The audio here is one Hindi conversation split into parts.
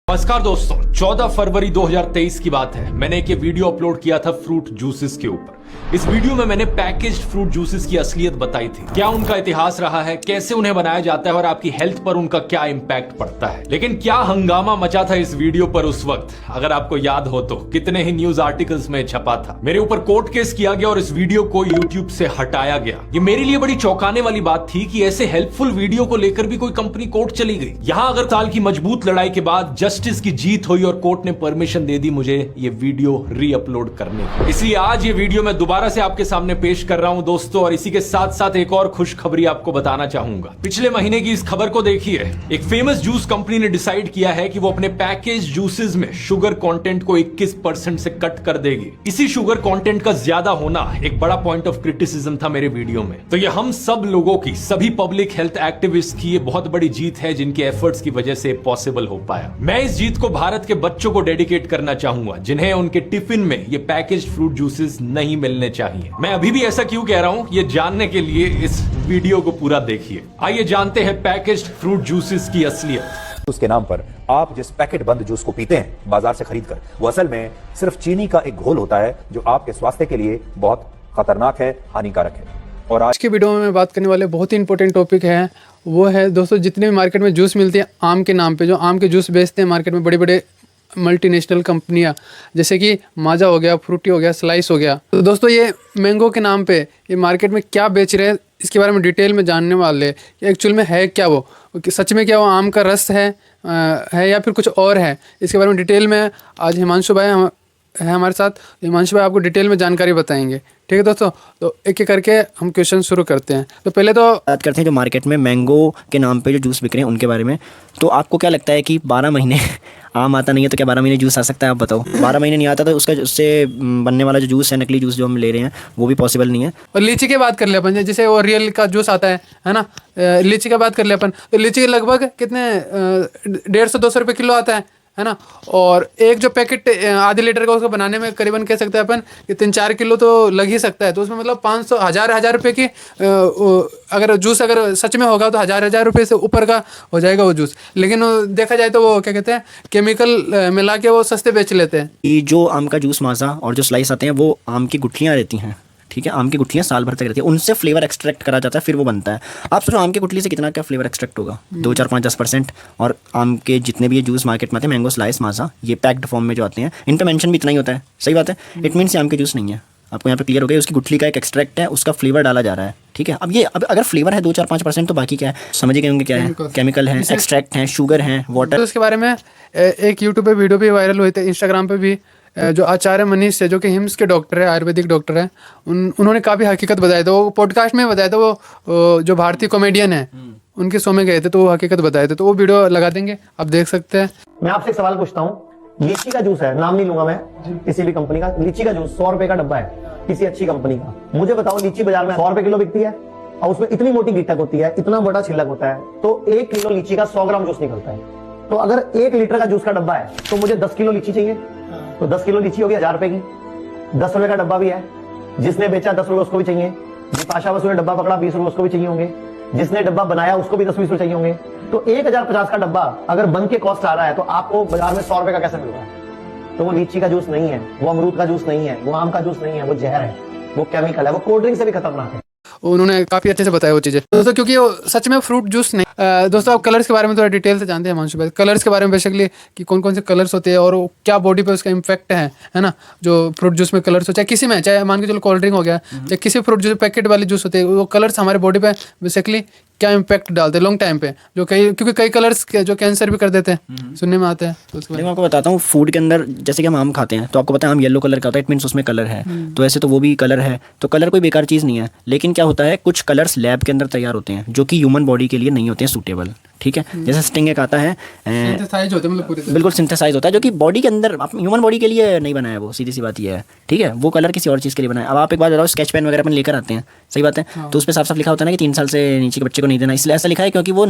नमस्कार दोस्तों, 14 फरवरी 2023 की बात है। मैंने एक वीडियो अपलोड किया था फ्रूट जूसेस के ऊपर। इस वीडियो में मैंने पैकेज्ड फ्रूट जूसेस की असलियत बताई थी, क्या उनका इतिहास रहा है, कैसे उन्हें बनाया जाता है और आपकी हेल्थ पर उनका क्या इंपैक्ट पड़ता है। लेकिन क्या हंगामा मचा था इस वीडियो पर उस वक्त, अगर आपको याद हो तो कितने ही न्यूज आर्टिकल्स में छपा था। मेरे ऊपर कोर्ट केस किया गया और इस वीडियो को यूट्यूब से हटाया गया। ये मेरे लिए बड़ी चौंकाने वाली बात थी कि ऐसे हेल्पफुल वीडियो को लेकर भी कोई कंपनी कोर्ट चली गई। यहां अगर साल की मजबूत लड़ाई के बाद जस्टिस की जीत हुई और कोर्ट ने परमिशन दे दी मुझे ये वीडियो री अपलोड करने की। इसलिए आज ये वीडियो मैं दोबारा से आपके सामने पेश कर रहा हूं दोस्तों, और इसी के साथ साथ एक और खुशखबरी आपको बताना चाहूंगा। पिछले महीने की इस खबर को देखिए। एक फेमस जूस कंपनी ने डिसाइड किया है कि वो अपने पैकेज जूसेस में शुगर कंटेंट को 21% से कट कर देगी। इसी शुगर कंटेंट का ज्यादा होना एक बड़ा पॉइंट ऑफ क्रिटिसिज्म था मेरे वीडियो में। तो ये हम सब लोगों की, सभी पब्लिक हेल्थ एक्टिविस्ट की ये बहुत बड़ी जीत है, जिनके एफर्ट्स की वजह से पॉसिबल हो पाया। मैं इस जीत को भारत के बच्चों को डेडिकेट करना चाहूंगा, जिन्हें उनके टिफिन में ये पैकेज फ्रूट जूसेस नहीं मिलने चाहिए। मैं अभी भी ऐसा क्यों कह रहा हूं, ये जानने के लिए इस वीडियो को पूरा देखिए। आइए जानते हैं पैकेज्ड फ्रूट जूसेस की असलियत। उसके नाम पर आप जिस पैकेट बंद जूस को पीते हैं बाजार से खरीदकर, वो असल में सिर्फ चीनी का एक घोल होता है, जो आपके स्वास्थ्य के लिए बहुत खतरनाक है, हानिकारक है। और आज के वीडियो में बात करने वाले बहुत ही इंपॉर्टेंट टॉपिक है, वो है दोस्तों जितने भी मार्केट में जूस मिलते हैं आम के नाम पे, जो आम के जूस बेचते हैं मार्केट में बड़े बड़े मल्टीनेशनल कंपनियां, जैसे कि माजा हो गया, फ्रूटी हो गया, स्लाइस हो गया। तो दोस्तों ये मैंगो के नाम पे ये मार्केट में क्या बेच रहे हैं, इसके बारे में डिटेल में जानने वाले हैं। एक्चुअल में है क्या वो, सच में क्या वो आम का रस है या फिर कुछ और है, इसके बारे में डिटेल में आज हिमांशु भाई है हमारे साथ। हिमांशु भाई आपको डिटेल में जानकारी बताएंगे। ठीक है दोस्तों, तो एक एक करके हम क्वेश्चन शुरू करते हैं। तो पहले तो बात करते हैं जो मार्केट में मैंगो के नाम पे जो जूस बिक रहे हैं उनके बारे में। तो आपको क्या लगता है कि 12 महीने आम आता नहीं है तो क्या 12 महीने जूस आ सकता है? आप बताओ। 12 महीने नहीं आता तो उससे बनने वाला जो जूस है, नकली जूस जो हम ले रहे हैं, वो भी पॉसिबल नहीं है। और लीची की बात कर ले अपन, जैसे वो रियल का जूस आता है ना, लीची का बात कर ले अपन, तो लीची लगभग कितने 150-200 रुपये किलो आता है ना। और एक जो पैकेट आधे लीटर का उसको बनाने में करीबन कह सकते हैं अपन कि 3-4 किलो तो लग ही सकता है। तो उसमें मतलब 500 हज़ार रुपये की अगर जूस अगर सच में होगा तो हज़ार रुपये से ऊपर का हो जाएगा वो जूस। लेकिन देखा जाए तो वो क्या कहते हैं, केमिकल मिला के वो सस्ते बेच लेते हैं। ये जो आम का जूस माजा और जो स्लाइस आते हैं वो आम की गुठलियाँ रहती हैं, ठीक है। आम की गुठलियाँ साल भर तक रहती है, उनसे फ्लेवर एक्सट्रैक्ट करा जाता है, फिर वो बनता है। आप सोचो आम की गुठली से कितना क्या फ्लेवर एक्सट्रैक्ट होगा? 2, 4, 5, 10%। और आम के जितने भी ये जूस मार्केट में आते हैं, मैंगो, स्लाइस, माजा, ये पैक्ड फॉर्म में जो आते हैं, इन पर मेंशन भी इतना ही होता है। सही बात है। इट मीन्स आम के जूस नहीं है। आपको यहाँ पे क्लियर हो गया, उसकी गुठली का एक एक्सट्रैक्ट है, उसका फ्लेवर डाला जा रहा है, ठीक है। अब अगर फ्लेवर है 2, 4, 5% तो बाकी क्या है? समझ गए होंगे क्या है? केमिकल है, एक्सट्रैक्ट है, शुगर है, वाटर। तो इसके बारे में एक यूट्यूब पे वीडियो भी वायरल हुई थी, इंस्टाग्राम पे भी। जो आचार्य मनीष है, जो कि हिम्स के डॉक्टर है, आयुर्वेदिक डॉक्टर है, उन्होंने काफ़ी हकीकत बताया था। वो पॉडकास्ट में बताया था, वो जो भारतीय कॉमेडियन है उनके शो में गए थे, तो वो हकीकत बताए थे। तो वो वीडियो लगा देंगे, आप देख सकते हैं। मैं आपसे एक सवाल पूछता हूँ, लीची का जूस है, नाम नहीं लूंगा मैं किसी भी कंपनी का, लीची का जूस 100 रुपए का डब्बा है किसी अच्छी कंपनी का। मुझे बताओ, लीची बाजार में 100 रुपए किलो बिकती है और उसमें इतनी मोटी गिटक होती है, इतना बड़ा छिलक होता है, तो 1 किलो लीची का 100 ग्राम जूस निकलता है। तो अगर 1 लीटर का जूस का डब्बा है तो मुझे 10 किलो लीची चाहिए, तो 10 किलो लीची होगी 1000 रुपए की। 10 रुपए का डब्बा भी है, जिसने बेचा 10 रुपए उसको भी चाहिए, बिपाशा बसु ने डब्बा पकड़ा 20 रुपए उसको भी चाहिए होंगे, जिसने डब्बा बनाया उसको भी 10-20 रुपए चाहिए होंगे। तो 1050 का डब्बा अगर बन के कॉस्ट आ रहा है, तो आपको बाजार में 100 रुपए का कैसे मिल रहा है? तो वो लीची का जूस नहीं है, वो अमरूद का जूस नहीं है, वो आम का जूस नहीं है, वो जहर है, वो केमिकल है, वो कोल्ड ड्रिंक से भी खतरनाक है। उन्होंने काफ़ी अच्छे से बताया वो चीज़ें दोस्तों, क्योंकि वो सच में फ्रूट जूस नहीं। दोस्तों आप कलर्स के बारे में थोड़ा डिटेल से जानते हैं हिमांशु भाई, कलर्स के बारे में बेसिकली कि कौन कौन से कलर्स होते हैं और क्या बॉडी पे उसका इम्पैक्ट है ना। जो फ्रूट जूस में कलर्स हो, चाहे किसी में, चाहे मान के चलो कोल्ड ड्रिंक हो गया, चाहे किसी फ्रूट जूस पैकेट वाले जूस होते हैं, वो कलर्स हमारे बॉडी पे बेसिकली क्या इम्पैक्ट डालते हैं लॉन्ग टाइम पे, जो क्योंकि कई कलर्स जो कैंसर भी कर देते हैं, सुनने में आते हैं। तो मैं आपको बताता हूँ, फूड के अंदर जैसे कि हम आम खाते हैं तो आपको पता है आम येलो कलर का होता है, इट मीन्स उसमें कलर है। तो ऐसे तो वो भी कलर है, तो कलर कोई बेकार चीज़ नहीं है। लेकिन क्या होता है, कुछ कलर्स लैब के अंदर तैयार होते हैं जो कि ह्यूमन बॉडी के लिए नहीं होते हैं सूटेबल, ठीक है। जैसे स्टिंग एक आता है, सिंथेसाइज होते हैं, मतलब पूरे बिल्कुल सिंथेसाइज होता है, जो कि बॉडी के अंदर ह्यूमन बॉडी के लिए नहीं बनाया, वो सीधी सी बात ये है, ठीक है। वो कलर किसी और चीज़ के लिए बनाया। अब आप एक बात बताओ, स्केच पेन वगैरह अपन लेकर आते हैं, सही बात है, तो उस पर साफ साफ लिखा होता है ना कि 3 साल से नीचे के बच्चे को नहीं देना। इसलिए ऐसा लिखा है क्योंकि वो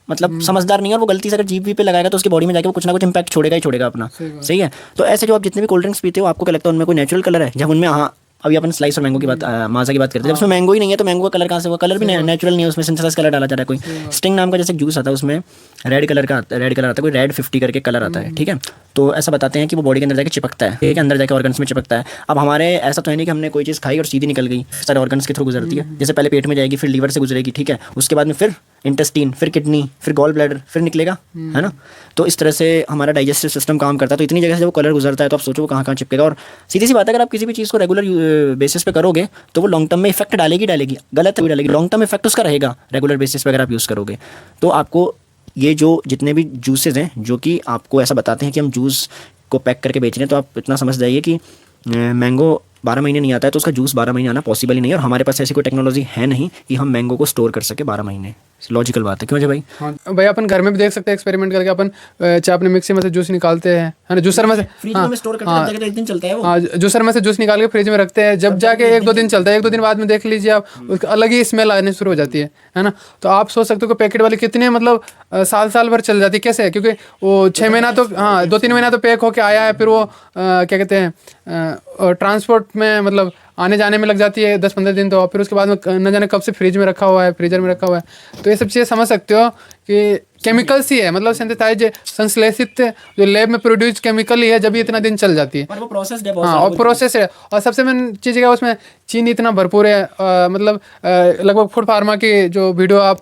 मतलब समझदार नहीं है, और वो गलती से अगर जीभ पे लगाएगा तो उसकी बॉडी में जाके वो कुछ ना कुछ इंपैक्ट छोड़ेगा ही छोड़ेगा अपना, सही है। तो ऐसे जो आप जितने भी कोल्ड ड्रिंक्स पीते हो, आपको क्या लगता है उनमें कोई नेचुरल कलर है? जब उनमें हाँ अभी अपन स्लाइस और मैंगो की बात माजा की बात करते हैं, जब उसमें मैंगो ही नहीं है तो मैंगो का कलर कहाँ से हुआ? कलर भी नेचुरल नहीं है, उसमें सिंथेसाइज कलर डाला जा रहा है कोई। स्टिंग नाम का जैसे जूस आता है उसमें रेड कलर आता है, कोई रेड 50 करके कलर आता है, ठीक है। तो ऐसा बताते हैं कि वो बॉडी के अंदर जाके चिपकता है, ठीक है, अंदर जाके ऑर्गन्स में चिपकता है। अब हमारे ऐसा तो है नहीं कि हमने कोई चीज़ खाई और सीधी निकल गई, सारे ऑर्गन्स के थ्रू गुजरती है। जैसे पहले पेट में जाएगी, फिर लीवर से गुजरेगी, ठीक है, उसके बाद में फिर इंटेस्टीन, फिर किडनी, फिर गॉल ब्लैडर, फिर निकलेगा, है ना। तो इस तरह से हमारा डाइजेस्टिव सिस्टम काम करता है। तो इतनी जगह से जब वो कलर गुजरता है तो आप सोचो वो कहाँ कहाँ चिपकेगा। और सीधी सी बात है, अगर आप किसी भी चीज़ को रेगुलर बेसिस पे करोगे तो वो लॉन्ग टर्म में इफेक्ट डालेगी, गलत भी डालेगी, लॉन्ग टर्म इफेक्ट उसका रहेगा रेगुलर बेसिस पे अगर आप यूज़ करोगे। तो आपको ये जो जितने भी जूसेज हैं जो कि आपको ऐसा बताते हैं कि हम जूस को पैक करके बेच रहे हैं, तो आप इतना समझ जाइए कि मैंगो 12 महीने नहीं आता है तो उसका जूस 12 महीने आना पॉसिबल ही नहीं है। और हमारे पास ऐसी कोई टेक्नोलॉजी है नहीं कि हम मैंगो को स्टोर कर सके 12 महीने। लॉजिकल बात है, क्यों भाई? हाँ भाई, अपन घर में भी देख सकते हैं एक्सपेरिमेंट करके। अपन चाहे अपने मिक्सी में से जूस निकालते हैं, है ना, जूसर में से फ्रिज में स्टोर करते हैं तो एक दिन चलता है वो। हाँ, जूसर में से जूस निकाल के फ्रिज में रखते हैं, जब जाके 1-2 दिन चलता है। 1-2 दिन बाद में देख लीजिए आप, उसका अलग ही स्मेल आने शुरू हो जाती है ना। तो आप सोच सकते हो कि पैकेट वाली कितने मतलब साल भर चल जाती है। कैसे है? क्योंकि वो 6 महीना तो, हाँ 2-3 महीना तो पैक होके आया है, फिर वो क्या कहते हैं ट्रांसपोर्ट में मतलब आने जाने में लग जाती है 10-15 दिन। तो फिर उसके बाद में न जाने कब से फ्रिज में रखा हुआ है, फ्रीजर में रखा हुआ है। तो ये सब चीज़ें समझ सकते हो कि केमिकल्स ही है, मतलब सिंथेसाइज संश्लेषित जो लैब में प्रोड्यूस केमिकल ही है, जब ये इतना दिन चल जाती है। पर वो प्रोसेस है, हाँ, और प्रोसेस है। और सबसे मेन चीज़ क्या है, उसमें चीनी इतना भरपूर है। मतलब लगभग फूड फार्मा की जो वीडियो आप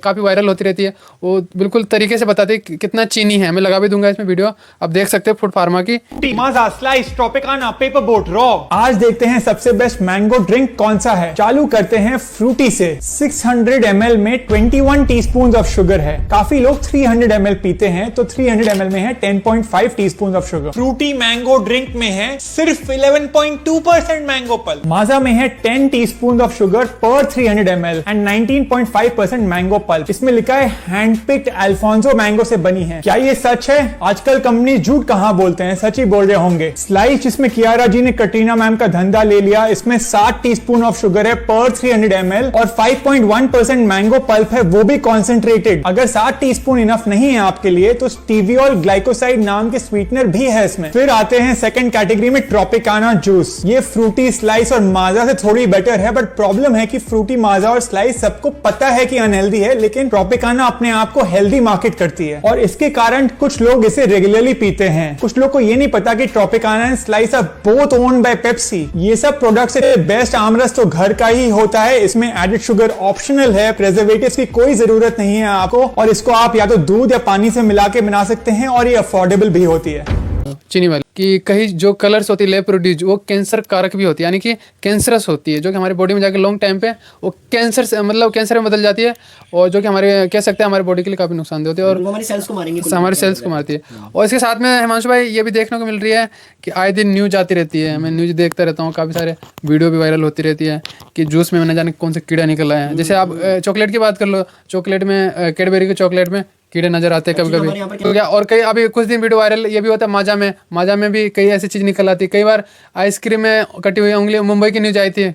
काफ़ी वायरल होती रहती है, वो बिल्कुल तरीके से बताते हैं कितना चीनी है। मैं लगा भी दूंगा इसमें वीडियो, आप देख सकते हैं फूड फार्मा की। Maaza, slice, Tropicana, paper boat, raw. आज देखते हैं सबसे बेस्ट मैंगो ड्रिंक कौन सा है। चालू करते हैं फ्रूटी से। 600 ml में 21 टीस्पून ऑफ शुगर है। काफी लोग 300 ml पीते हैं, तो 300 ml में है 10.5 teaspoon of sugar. Frooti mango drink में है सिर्फ 11.2% मैंगो पल्प। माजा में है 10 टीस्पून ऑफ शुगर पर 300 ml एंड 19.5% मैंगो पल्प। इसमें लिखा है हैंड पिक्ड अल्फोंसो मैंगो से बनी है। क्या ये सच है? आजकल कंपनी झूठ कहाँ बोलते हैं, सच ही बोल रहे होंगे। स्लाइस, जिसमें कियारा जी ने कटरीना मैम का धंधा ले लिया, इसमें 60 टीस्पून ऑफ शुगर है पर 300 ml और 5.1% मैंगो पल्प है, वो भी कॉन्सेंट्रेटेड। अगर 60 टीस्पून इनफ नहीं है आपके लिए तो स्टीवियोल ग्लाइकोसाइड नाम के स्वीटनर भी है इसमें। फिर आते हैं सेकंड कैटेगरी में, ट्रॉपिकाना जूस। ये फ्रूटी, स्लाइस और माजा से थोड़ी बेटर है, बट प्रॉब्लम है कि फ्रूटी, माजा और स्लाइस सबको पता है कि अनहेल्दी है, लेकिन ट्रॉपिकाना अपने आप को हेल्दी मार्केट करती है और इसके कारण कुछ लोग इसे रेगुलरली पीते हैं। कुछ लोग को ये नहीं पता कि Tropicana and Slice are both owned by Pepsi. ये सब प्रोडक्ट्स से बेस्ट आमरस तो घर का ही होता है। इसमें एडेड शुगर ऑप्शनल है, प्रिजर्वेटिव्स की कोई जरूरत नहीं है आपको, और इसको आप या तो दूध या पानी से मिला के बना सकते हैं और ये अफोर्डेबल भी होती है। चीनी वाली कि कहीं जो कलर्स होती है लैब प्रोड्यूस, वो कैंसर कारक भी होती है, यानी कि कैंसरस होती है, जो कि हमारी बॉडी में जाकर लॉन्ग टाइम पे वो कैंसर से मतलब कैंसर में बदल जाती है, और जो कि हमारे कह सकते हैं हमारे बॉडी के लिए काफ़ी नुकसानदेह होती है और हमारी सेल्स को मारेंगे, हमारे सेल्स को मारती है। और इसके साथ में हिमांशु भाई ये भी देखने को मिल रही है कि आए दिन न्यूज आती रहती है, मैं न्यूज देखता रहता हूँ, काफ़ी सारे वीडियो भी वायरल होती रहती है कि जूस में न जाने कौन सा कीड़ा निकल आया है। जैसे आप चॉकलेट की बात कर लो, चॉकलेट में कैडबेरी के चॉकलेट में कीड़े नजर आते हैं कभी कभी, तो क्या। और कई अभी कुछ दिन वीडियो वायरल ये भी होता है माजा में भी कई ऐसी चीज़ निकल आती है। कई बार आइसक्रीम में कटी हुई उंगली, मुंबई की न्यूज आई थी,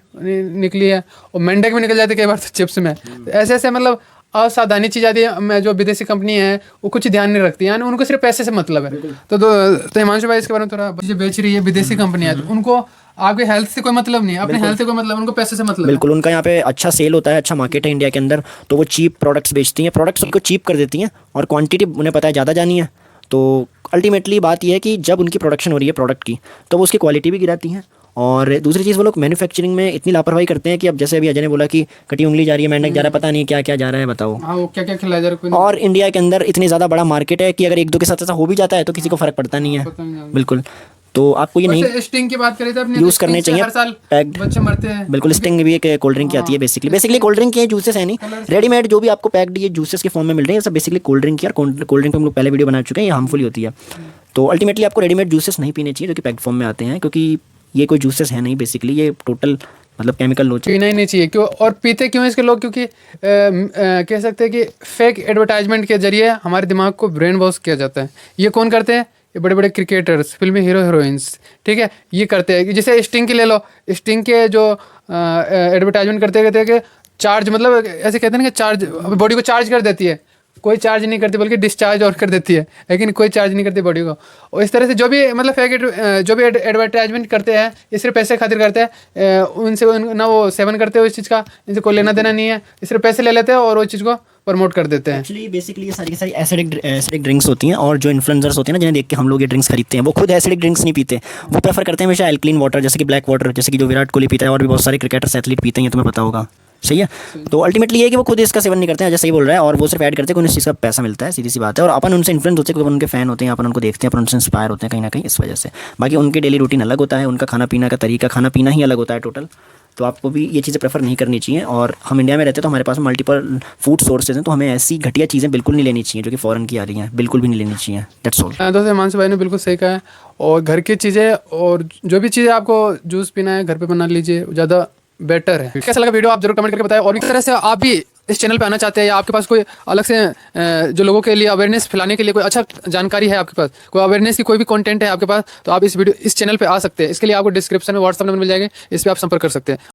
निकली है, और मेंढक में निकल जाती है कई बार तो चिप्स में। तो ऐसे मतलब असावधानी चीज आती है। जो विदेशी कंपनी है वो कुछ ध्यान नहीं रखती, यानी उनको सिर्फ पैसे से मतलब है। तो हिमांशु भाई इसके बारे में थोड़ा, जो बेच रही है विदेशी कंपनियां, उनको आपके हेल्थ से कोई मतलब नहीं है, अपने हेल्थ से कोई मतलब, उनको पैसे से मतलब। बिल्कुल, उनका यहाँ पे अच्छा सेल होता है, अच्छा मार्केट है इंडिया के अंदर, तो वो चीप प्रोडक्ट्स बेचती हैं, प्रोडक्ट्स उनको चीप कर देती हैं और क्वांटिटी उन्हें पता है ज़्यादा जानी है। तो अल्टीमेटली बात यह है कि जब उनकी प्रोडक्शन हो रही है प्रोडक्ट की, तो वो उसकी क्वालिटी भी गिराती हैं। और दूसरी चीज़, वो लोग मैन्युफैक्चरिंग में इतनी लापरवाही करते हैं कि अब जैसे अभी अजय ने बोला कि कटी उंगली जा रही है, मेंढक जा रहा है, पता नहीं क्या क्या जा रहा है, बताओ। हाँ, वो क्या क्या खिलाया जा रहा है। और इंडिया के अंदर इतनी ज़्यादा बड़ा मार्केट है कि अगर एक दो के साथ ऐसा हो भी जाता है तो किसी को फर्क पड़ता नहीं है। बिल्कुल, तो आपको ये नहीं स्टिंग की बात करें तो अपने यूज़ करने चाहिए, हर साल पैक्ड बच्चे मरते हैं। बिल्कुल, स्टिंग भी एक कोल्ड ड्रिंक की आती है बेसिकली कोल्ड ड्रिंक की जूसेस है नहीं, रेडीमेड जो भी आपको पैक्ड ये जूसेस के फॉर्म में मिल रहे हैं, सब बेसिकली कोल्ड ड्रिंक की। और कोल्ड ड्रिंक हम लोग पहले वीडियो बना चुके हैं, ये हार्मफुल होती है। तो अल्टीमेटली आपको रेडीमेड जूसेस नहीं पीने चाहिए जो कि पैक्ड फॉर्म में आते हैं, क्योंकि ये कोई जूसेस है नहीं, बेसिकली ये टोटल मतलब केमिकल लो पीना ही नहीं चाहिए। क्यों? और पीते क्यों इसके लोग? क्योंकि कह सकते हैं कि फेक एडवर्टाइजमेंट के जरिए हमारे दिमाग को ब्रेन वॉश किया जाता है। ये कौन करते हैं? ये बड़े बड़े क्रिकेटर्स, फिल्मी हीरो हीरोइंस, ठीक है, ये करते हैं। जैसे स्टिंग की ले लो, स्टिंग के जो एडवर्टाइजमेंट करते कहते हैं कि चार्ज, मतलब ऐसे कहते हैं कि चार्ज बॉडी को चार्ज कर देती है, कोई चार्ज नहीं करती बल्कि डिस्चार्ज और कर देती है, लेकिन कोई चार्ज नहीं करती बॉडी को। और इस तरह से जो भी मतलब जो भी एडवर्टाइजमेंट करते हैं ये सिर्फ पैसे खातिर करते हैं, उनसे ना वो सेवन करते हैं इस चीज़ का, इनसे कोई लेना देना नहीं है, सिर्फ पैसे ले लेते हैं और वो चीज़ को प्रमोट कर देते हैं। एक्चुअली बेसिकली ये सारी की सारी एसिडिक ड्रिंक्स होती हैं, और जो इन्फ्लुएंसर्स होते हैं ना जिन्हें देख के हम लोग ये ड्रिंक्स खरीदते हैं, वो खुद एसिडिक ड्रिंक्स नहीं पीते, वो प्रेफर करते हैं हमेशा एल्कलीन वाटर, जैसे कि ब्लैक वाटर, जैसे कि जो विराट कोहली पीता है और भी बहुत सारे क्रिकेटर्स एथलीट पीते हैं, ये तुम्हें पता होगा, सही है। तो अल्टीमेटली ये है कि वो खुद इसका सेवन नहीं करते हैं, जैसे ही बोल रहा है, और वो सिर्फ ऐड करते हैं कि उन्हें इस चीज़ का पैसा मिलता है, सीधी सी बात है। और अपन उनसे इन्फ्लुएंस होते हैं क्योंकि उनके फैन होते हैं, अपन उनको देखते हैं, अपन उनसे इंस्पायर होते हैं कहीं ना कहीं, इस वजह से। बाकी उनके डेली रूटीन अलग होता है, उनका खाना पीना का तरीका, खाना पीना ही अलग होता है टोटल। तो आपको भी ये चीज़ें प्रेफर नहीं करनी चाहिए। और हम इंडिया में रहते हैं तो हमारे पास मल्टीपल फूड सोर्सेज हैं, तो हमें ऐसी घटिया चीज़ें बिल्कुल नहीं लेनी चाहिए जो कि फॉरेन की आ रही हैं, बिल्कुल भी नहीं लेनी चाहिए। That's all. दोस्तों हिमांशु भाई ने बिल्कुल सही कहा है। और घर की चीज़ें और जो भी चीज़ें आपको जूस पीना है घर पे बना लीजिए, ज़्यादा बेटर है। कैसा लगा वीडियो आप जरूर कमेंट करके बताएं। और इस तरह से आप भी इस चैनल पे आना चाहते हैं या आपके पास कोई अलग से जो लोगों के लिए अवेयरनेस फैलाने के लिए कोई अच्छा जानकारी है आपके पास, कोई अवेयरनेस की कोई भी कंटेंट है आपके पास, तो आप इस चैनल पे आ सकते हैं। इसके लिए आपको डिस्क्रिप्शन में व्हाट्सएप नंबर मिल जाएगा, इस पर आप संपर्क कर सकते हैं।